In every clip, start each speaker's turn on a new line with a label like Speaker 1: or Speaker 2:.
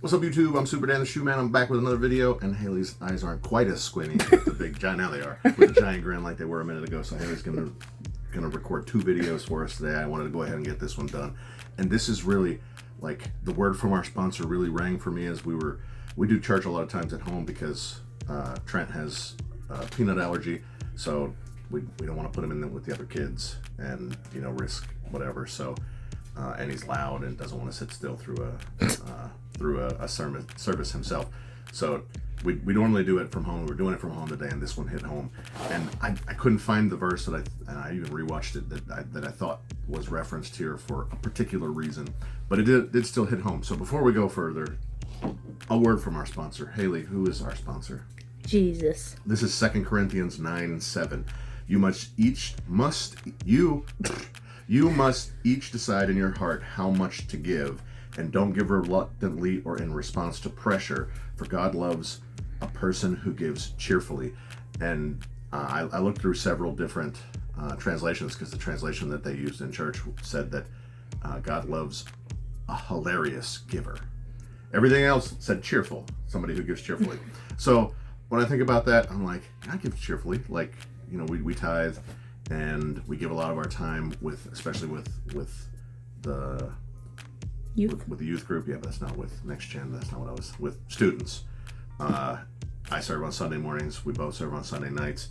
Speaker 1: What's up, YouTube? I'm Super Dan the Shoe Man. I'm back with another video, and Hailee's eyes aren't quite as squinty with the big giant. Now they are with the giant grin like they were a minute ago. So Hailee's gonna record 2 videos for us today. I wanted to go ahead and get this one done, and this is really like the word from our sponsor really rang for me as we do church a lot of times at home because Trent has a peanut allergy, so we don't want to put him in with the other kids and risk whatever. So. And he's loud and doesn't want to sit still through a service himself. So we normally do it from home. We're doing it from home today, and this one hit home. And I couldn't find the verse and I even rewatched it that I thought was referenced here for a particular reason. But it did still hit home. So before we go further, a word from our sponsor. Hailee, who is our sponsor?
Speaker 2: Jesus.
Speaker 1: This is 2 Corinthians 9:7. You must each decide in your heart how much to give, and don't give reluctantly or in response to pressure, for God loves a person who gives cheerfully. And I looked through several different translations because the translation that they used in church said that God loves a hilarious giver. Everything else said cheerful, somebody who gives cheerfully. So when I think about that, I'm like, I give cheerfully. Like, we tithe. And we give a lot of our time especially with the
Speaker 2: youth.
Speaker 1: With the youth group. Yeah, but that's not with Next Gen. That's not what I was with students. I serve on Sunday mornings. We both serve on Sunday nights,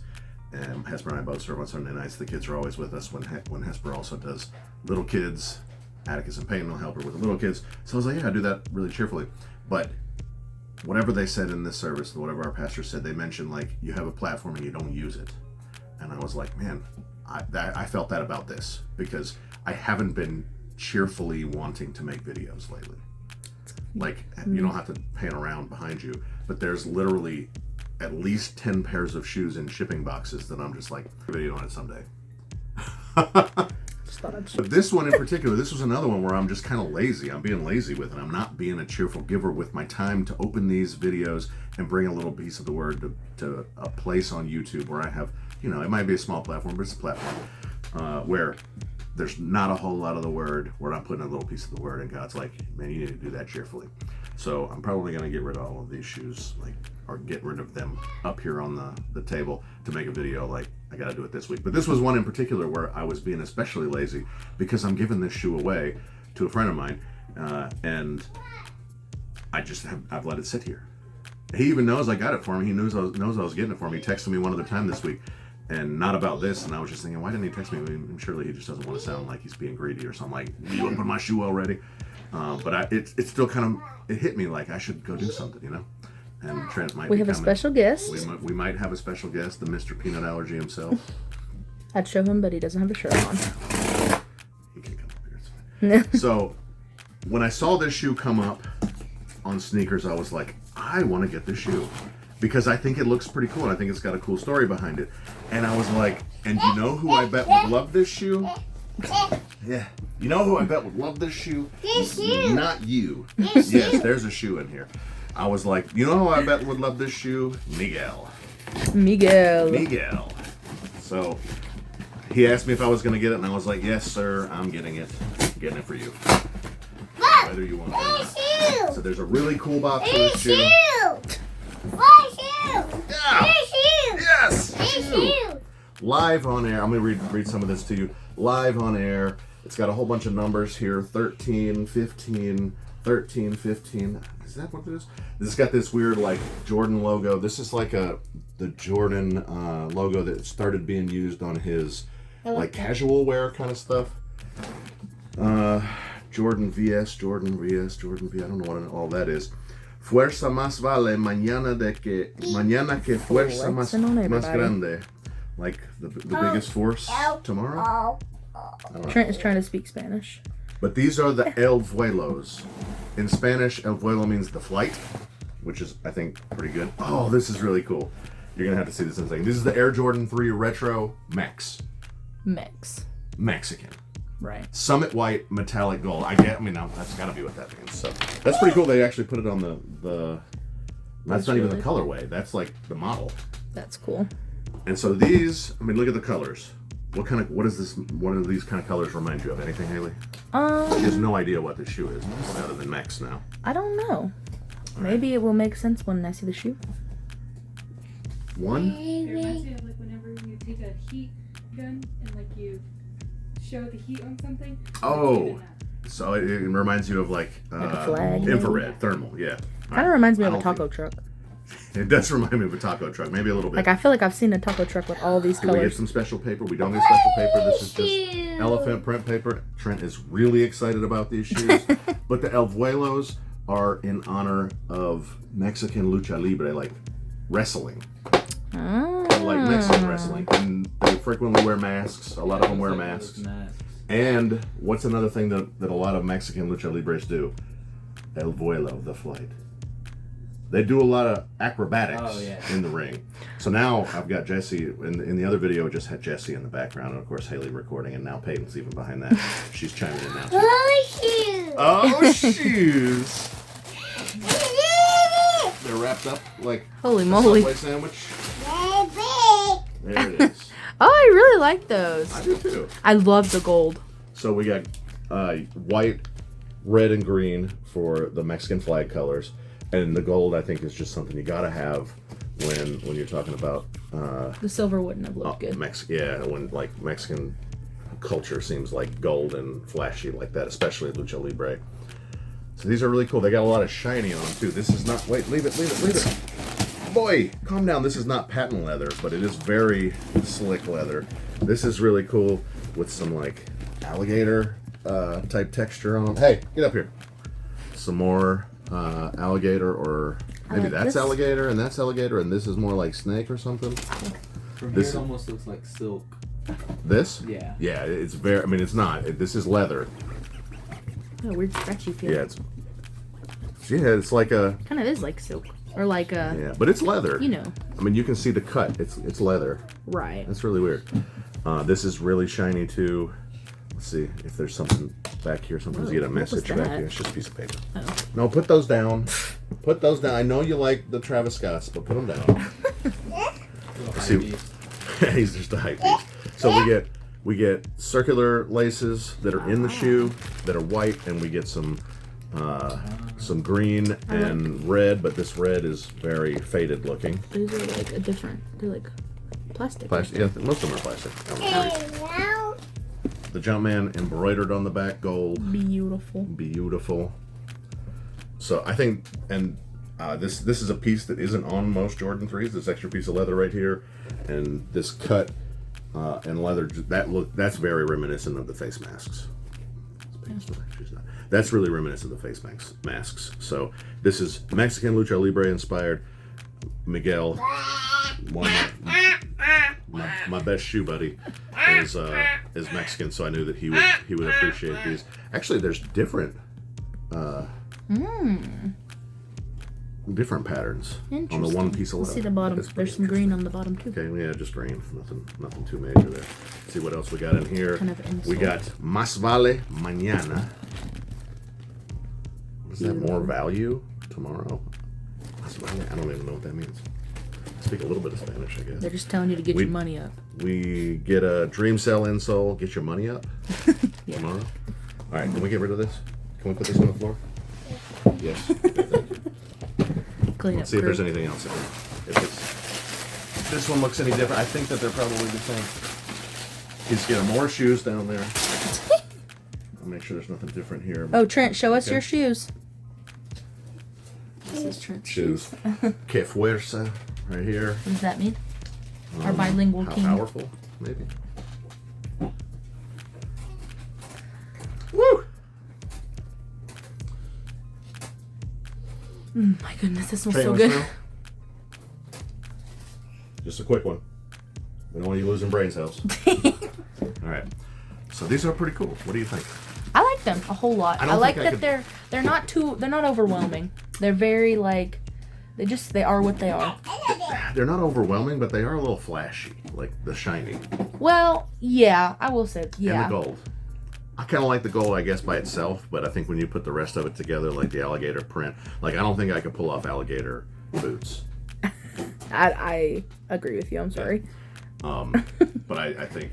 Speaker 1: and Hesper and I both serve on Sunday nights. The kids are always with us when Hesper also does little kids. Atticus and Peyton will help her with the little kids. So I was like, yeah, I do that really cheerfully. But whatever they said in this service, whatever our pastor said, they mentioned like you have a platform and you don't use it. And I was like, man, I felt that about this because I haven't been cheerfully wanting to make videos lately. Like, you don't have to pan around behind you, but there's literally at least 10 pairs of shoes in shipping boxes that I'm just like, video on it someday. But this one in particular, this was another one where I'm just kind of lazy. I'm being lazy with it. I'm not being a cheerful giver with my time to open these videos and bring a little piece of the word to a place on YouTube where I have, it might be a small platform, but it's a platform where there's not a whole lot of the word, where I'm putting a little piece of the word, and God's like, man, you need to do that cheerfully. So I'm probably going to get rid of all of these shoes, or get rid of them up here on the table to make a video. Like, I got to do it this week. But this was one in particular where I was being especially lazy because I'm giving this shoe away to a friend of mine, and I've let it sit here. He even knows I got it for him. He knows I was getting it for him. He texted me one other time this week, and not about this. And I was just thinking, why didn't he text me? I mean, surely he just doesn't want to sound like he's being greedy or something. Like, you opened my shoe already? But it's still kind of, it hit me like I should go do something, And Trent might.
Speaker 2: We have a special guest.
Speaker 1: We might have a special guest, the Mr. Peanut Allergy himself.
Speaker 2: I'd show him, but he doesn't have a shirt on.
Speaker 1: He can come up here. It's fine. So when I saw this shoe come up on sneakers, I was like, I want to get this shoe because I think it looks pretty cool and I think it's got a cool story behind it. And I was like, and you know who I bet would love this shoe? Yeah. You know who I bet would love this shoe?
Speaker 3: This shoe.
Speaker 1: Not you. Yes, there's a shoe in here. I was like, you know who I bet would love this shoe? Miguel. So he asked me if I was going to get it, and I was like, yes, sir, I'm getting it. I'm getting it for you. Whether you want it or not. So there's a really cool box for this shoe. Yeah. Yes. Shoe. Live on air. I'm going to read some of this to you. Live on air. It's got a whole bunch of numbers here. 13, 15. Is that what it is? This has got this weird like Jordan logo. This is like the Jordan logo that started being used on his like casual wear kind of stuff. Jordan VS. I don't know what all that is. Fuerza más vale mañana que fuerza más grande. Like the biggest force tomorrow.
Speaker 2: Trent is trying to speak Spanish.
Speaker 1: But these are the El Vuelos. In Spanish, El Vuelo means the flight, which is, I think, pretty good. Oh, this is really cool. You're going to have to see this in a second. This is the Air Jordan 3 Retro Mexican.
Speaker 2: Right.
Speaker 1: Summit white, metallic gold. Now that's got to be what that means. So that's pretty cool. They actually put it on the that's not even the colorway. That's like the model.
Speaker 2: That's cool.
Speaker 1: And so these, look at the colors. What do these kind of colors remind you of? Anything, Hailee? She has no idea what this shoe is, other than Mex now.
Speaker 2: I don't know. Maybe it will make sense when I see the shoe.
Speaker 1: One.
Speaker 3: It reminds me of like whenever you take a heat gun and like you show the heat on something.
Speaker 1: Oh, so it reminds you of like
Speaker 2: a flag,
Speaker 1: infrared, thermal, yeah.
Speaker 2: Kind of reminds me
Speaker 1: I
Speaker 2: of a
Speaker 1: don't
Speaker 2: taco truck.
Speaker 1: It does remind me of a taco truck, maybe a little bit.
Speaker 2: Like, I feel like I've seen a taco truck with all these
Speaker 1: Do we get
Speaker 2: colors.
Speaker 1: some special paper? We don't get special paper. This is just elephant print paper. Trent is really excited about these shoes. But the El Vuelos are in honor of Mexican lucha libre, like wrestling. Like Mexican wrestling. And they frequently wear masks. A lot of them wear masks. And what's another thing that a lot of Mexican lucha libres do? El Vuelo, the flight. They do a lot of acrobatics in the ring. So now I've got Jesse, in the other video it just had Jesse in the background, and of course Hailee recording, and now Peyton's even behind that. She's chiming in now. Oh, shoes! They're wrapped up like
Speaker 2: Holy
Speaker 1: a
Speaker 2: moly.
Speaker 1: Subway sandwich. There it is.
Speaker 2: Oh, I really like those.
Speaker 1: I do too.
Speaker 2: I love the gold.
Speaker 1: So we got white, red, and green for the Mexican flag colors. And the gold, I think, is just something you gotta have when you're talking about
Speaker 2: The silver wouldn't have looked good.
Speaker 1: when like Mexican culture seems like gold and flashy like that, especially lucha libre. So these are really cool. They got a lot of shiny on them too. This is not. Wait, leave it. Boy, calm down. This is not patent leather, but it is very slick leather. This is really cool with some like alligator type texture on them. Hey, get up here. Some more. Alligator, or maybe
Speaker 2: like
Speaker 1: that's
Speaker 2: this.
Speaker 1: alligator and that's alligator and this is more like snake or something.
Speaker 4: From
Speaker 1: This-
Speaker 4: here, it almost looks like silk.
Speaker 1: This?
Speaker 4: Yeah.
Speaker 1: Yeah, it's very. I mean, it's not. This is leather.
Speaker 2: Oh, weird scratchy feel.
Speaker 1: Yeah, it's like a.
Speaker 2: Kind of is like silk. Or like a,
Speaker 1: Yeah, but it's leather.
Speaker 2: you know.
Speaker 1: I mean, you can see the cut. It's leather.
Speaker 2: Right.
Speaker 1: That's really weird. This is really shiny too. Let's see if there's something back here. Sometimes you get a
Speaker 2: what was
Speaker 1: message back
Speaker 2: that?
Speaker 1: here. It's just a piece of paper.
Speaker 2: Oh.
Speaker 1: No, put those down. Put those down. I know you like the Travis Scotts, but put them down. See, he's just a hype beast. So we get circular laces that are in the shoe that are white, and we get some green and red, but this red is very faded looking.
Speaker 2: These are like a different, they're like plastic.
Speaker 1: Plastic, yeah, most of them are plastic. The Jumpman embroidered on the back, gold. Beautiful. So I think, and this is a piece that isn't on most Jordan 3s. This extra piece of leather right here, and this cut and leather, that's very reminiscent of the face masks. That's really reminiscent of the face masks. So this is Mexican Lucha Libre inspired. Miguel, one of my best shoe buddy, is Mexican, so I knew that he would appreciate these. Actually, there's different patterns on the one piece of leather.
Speaker 2: See the bottom.
Speaker 1: That's
Speaker 2: There's
Speaker 1: pretty
Speaker 2: some green on the bottom too.
Speaker 1: Okay, yeah, just green. Nothing too major there. Let's see what else we got in here.
Speaker 2: Kind of insole.
Speaker 1: We got Más vale mañana. Is that more value tomorrow? Más vale? I don't even know what that means. I speak a little bit of Spanish, I guess.
Speaker 2: They're just telling you to get your money up.
Speaker 1: We get a Dream Cell insole. Get your money up
Speaker 2: Yeah.
Speaker 1: tomorrow. All right, can we get rid of this? Can we put this on the floor? Yes. Okay, thank you.
Speaker 2: Clean
Speaker 1: Let's
Speaker 2: up
Speaker 1: see if there's
Speaker 2: crew.
Speaker 1: anything else in here. If this one looks any different, I think that they're probably the same. He's getting more shoes down there. I'll make sure there's nothing different here.
Speaker 2: Oh, Trent, show us
Speaker 1: Okay.
Speaker 2: your shoes. This is Trent's
Speaker 1: Shoes. Que fuerza, right here.
Speaker 2: What does that mean? Our bilingual
Speaker 1: How
Speaker 2: king.
Speaker 1: powerful, maybe. Woo!
Speaker 2: My goodness, this smells
Speaker 1: Trey,
Speaker 2: so
Speaker 1: wanna
Speaker 2: good.
Speaker 1: smell? Just a quick one. We don't want you losing brain cells. All right. So these are pretty cool. What do you think?
Speaker 2: I like them a whole lot.
Speaker 1: I
Speaker 2: I
Speaker 1: don't
Speaker 2: like
Speaker 1: think I
Speaker 2: that
Speaker 1: could-
Speaker 2: they're not overwhelming. They're very like they are what they are.
Speaker 1: They're not overwhelming, but they are a little flashy, like the shiny
Speaker 2: Well, yeah, I will say yeah.
Speaker 1: and the gold. I kind of like the gold, I guess, by itself, but I think when you put the rest of it together, like the alligator print, like I don't think I could pull off alligator boots.
Speaker 2: I agree with you. I'm sorry.
Speaker 1: But I think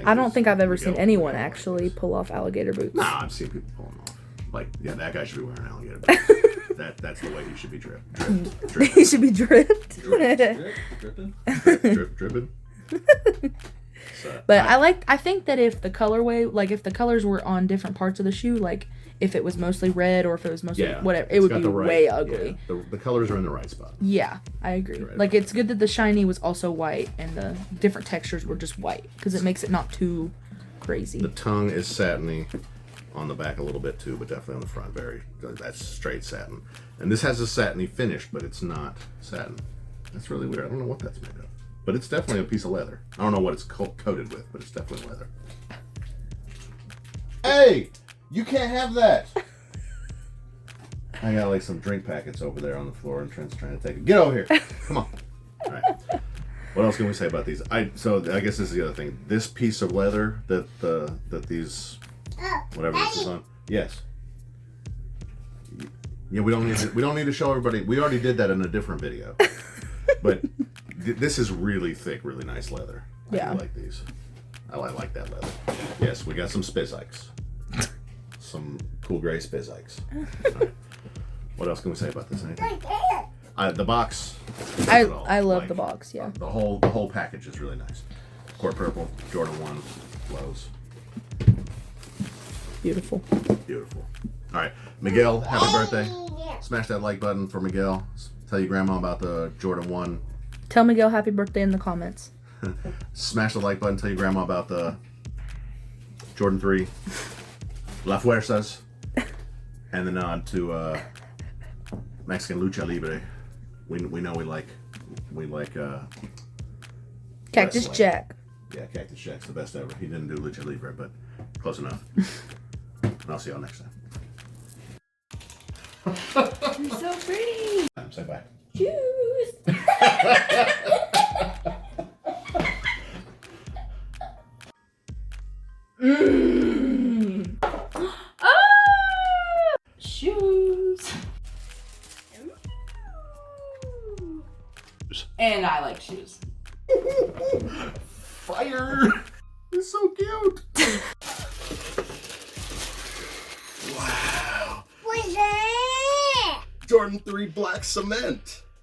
Speaker 2: I don't think I've ever
Speaker 1: we
Speaker 2: seen
Speaker 1: go-
Speaker 2: anyone
Speaker 1: we go
Speaker 2: actually
Speaker 1: like this.
Speaker 2: pull off alligator boots.
Speaker 1: Nah, I've seen people pull them off. Like, yeah, that guy should be wearing alligator boots. That's the way he should be dripped.
Speaker 2: He should be dripped.
Speaker 4: Dripping.
Speaker 1: Dripping. So,
Speaker 2: But I think that if the colorway, like if the colors were on different parts of the shoe, like if it was mostly red or if it was mostly whatever, it
Speaker 1: it's
Speaker 2: would
Speaker 1: got
Speaker 2: be
Speaker 1: the right-
Speaker 2: way ugly.
Speaker 1: Yeah, the colors are in the right spot.
Speaker 2: Yeah, I agree.
Speaker 1: Right.
Speaker 2: Like it's good that the shiny was also white and the different textures were just white because it makes it not too crazy.
Speaker 1: The tongue is satiny on the back a little bit too, but definitely on the front. That's straight satin. And this has a satiny finish, but it's not satin. That's really weird. I don't know what that's made of. But it's definitely a piece of leather. I don't know what it's coated with, but it's definitely leather. Hey! You can't have that! I got like some drink packets over there on the floor and Trent's trying to take it. Get over here! Come on. Alright. What else can we say about these? So I guess this is the other thing. This piece of leather that these whatever this is on. Yes. Yeah, we don't need to show everybody. We already did that in a different video. But this is really thick, really nice leather. I do like these. I like that leather. Yes, we got some Spizikes. Some cool gray Spizikes. Right. What else can we say about this? Anything? The box.
Speaker 2: I love the box. Yeah.
Speaker 1: The whole package is really nice. Court purple, Jordan 1, lows.
Speaker 2: Beautiful.
Speaker 1: Beautiful. All right, Miguel, happy birthday! Smash that like button for Miguel. Tell your grandma about the Jordan 1.
Speaker 2: Tell Miguel happy birthday in the comments.
Speaker 1: Smash the like button. Tell your grandma about the Jordan 3. La Fuerzas. And then on to Mexican Lucha Libre. We know we like
Speaker 2: Cactus
Speaker 1: wrestling.
Speaker 2: Jack.
Speaker 1: Yeah, Cactus Jack's the best ever. He didn't do Lucha Libre, but close enough. And I'll see y'all next time.
Speaker 3: You're so pretty.
Speaker 1: Say bye.
Speaker 3: Choose.
Speaker 2: Shoes. And I like shoes.
Speaker 1: Fire! It's so cute. Wow.
Speaker 5: What's that?
Speaker 1: Jordan 3 black cement.